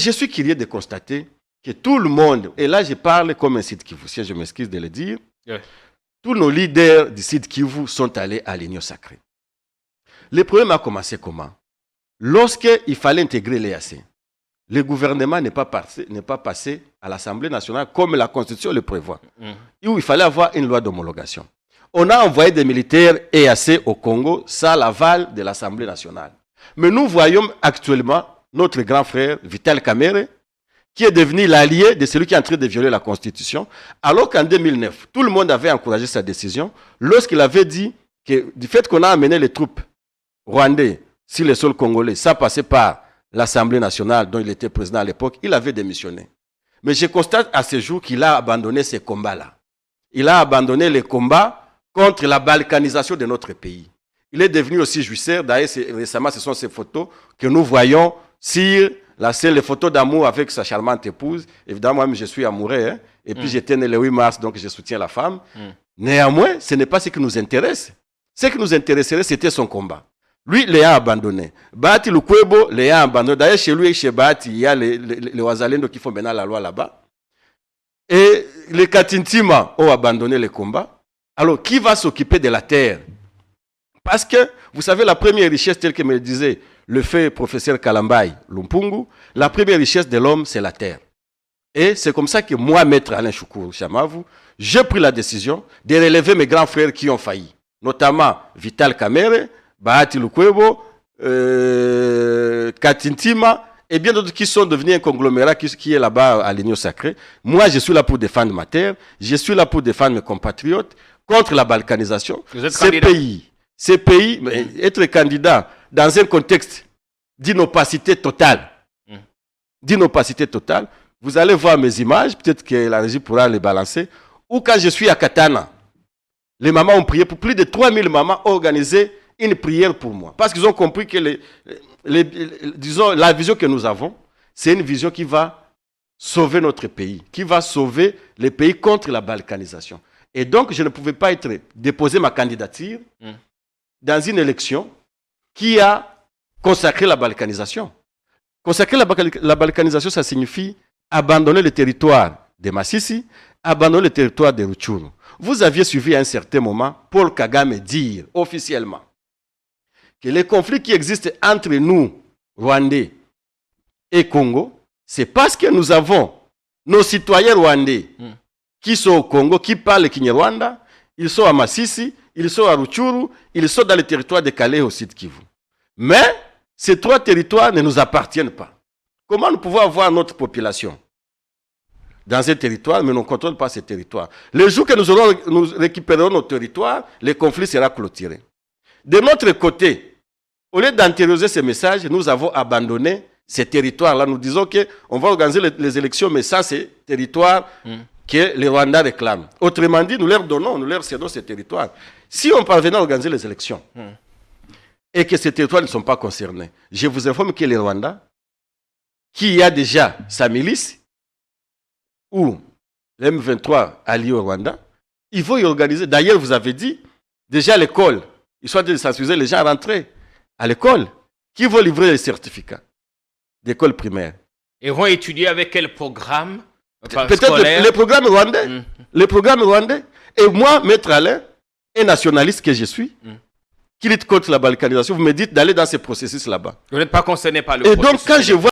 je suis curieux de constater que tout le monde, et là je parle comme un Sud Kivusien, je m'excuse de le dire, tous nos leaders du Sud Kivu sont allés à l'Union sacrée. Le problème a commencé comment? Lorsqu'il fallait intégrer l'EAC, le gouvernement n'est pas passé à l'Assemblée nationale comme la Constitution le prévoit, où il fallait avoir une loi d'homologation. On a envoyé des militaires EAC au Congo sans l'aval de l'Assemblée nationale. Mais nous voyons actuellement notre grand frère Vital Kamerhe, qui est devenu l'allié de celui qui est en train de violer la Constitution, alors qu'en 2009, tout le monde avait encouragé sa décision, lorsqu'il avait dit que du fait qu'on a amené les troupes rwandais sur le sol congolais, ça passait par l'Assemblée nationale dont il était président à l'époque, il avait démissionné. Mais je constate à ce jour qu'il a abandonné ces combats-là. Il a abandonné les combats contre la balkanisation de notre pays. Il est devenu aussi jouisseur. D'ailleurs, récemment, ce sont ces photos que nous voyons sur la scène, les photos d'amour avec sa charmante épouse. Évidemment, moi, je suis amoureux. Hein? Et puis, j'étais né le 8 mars, donc je soutiens la femme. Néanmoins, ce n'est pas ce qui nous intéresse. Ce qui nous intéresserait, c'était son combat. Lui, il a abandonné. Bahati Lukwebo, il a abandonné. D'ailleurs, chez lui et chez Bahati, il y a les Wazalendo qui font maintenant la loi là-bas. Et les Katintima ont abandonné le combat. Alors, qui va s'occuper de la terre? Parce que, vous savez, la première richesse, telle que me le disait le fait professeur Kalambai Lumpungu, la première richesse de l'homme, c'est la terre. Et c'est comme ça que moi, maître Alain Choukourou Chamavu, j'ai pris la décision de relever mes grands frères qui ont failli, notamment Vital Kamerhe, Bahati Lukwebo, Katintima, et bien d'autres qui sont devenus un conglomérat qui est là-bas à l'Union sacrée. Moi, je suis là pour défendre ma terre, je suis là pour défendre mes compatriotes contre la balkanisation. Ces pays, être candidat dans un contexte d'inopacité totale, vous allez voir mes images, peut-être que la régie pourra les balancer, ou quand je suis à Katana, les mamans ont prié, pour plus de 3000 mamans ont organisé une prière pour moi. Parce qu'ils ont compris que disons, la vision que nous avons, c'est une vision qui va sauver notre pays, qui va sauver les pays contre la balkanisation. Et donc, je ne pouvais pas déposer ma candidature dans une élection qui a consacré la balkanisation. Consacrer la balkanisation, ça signifie abandonner le territoire de Massissi, abandonner le territoire de Rutshuru. Vous aviez suivi à un certain moment Paul Kagame dire officiellement que les conflits qui existent entre nous, Rwandais et Congo, c'est parce que nous avons nos citoyens rwandais qui sont au Congo, qui parlent le Kinyarwanda, ils sont à Massissi, ils sont à Rutshuru, ils sont dans le territoire de Calais au Sud Kivu. Mais ces trois territoires ne nous appartiennent pas. Comment nous pouvons avoir notre population dans un territoire, mais nous ne contrôlons pas ces territoires? Le jour que nous récupérerons nos territoires, le conflit sera clôturé. De notre côté, au lieu d'antérioriser ces messages, nous avons abandonné ces territoires-là. Nous disons qu'on va organiser les élections, mais ça, c'est territoire que les Rwandais réclament. Autrement dit, nous leur cédons ces territoires. Si on parvenait à organiser les élections et que ces territoires ne sont pas concernés, je vous informe que les Rwandais, qui a déjà sa milice, ou l'M23 allié au Rwanda, ils vont y organiser. D'ailleurs, vous avez dit, déjà à l'école, ils sont de sensibiliser les gens à rentrer à l'école, qui vont livrer les certificats d'école primaire. Et vont étudier avec quel programme? Peut-être les programmes rwandais. Les programmes rwandais. Et moi, Maître Alain, un nationaliste que je suis, qui lutte contre la balkanisation, vous me dites d'aller dans ces processus là-bas. Vous n'êtes pas concerné par le processus. Et processus. donc, quand je vois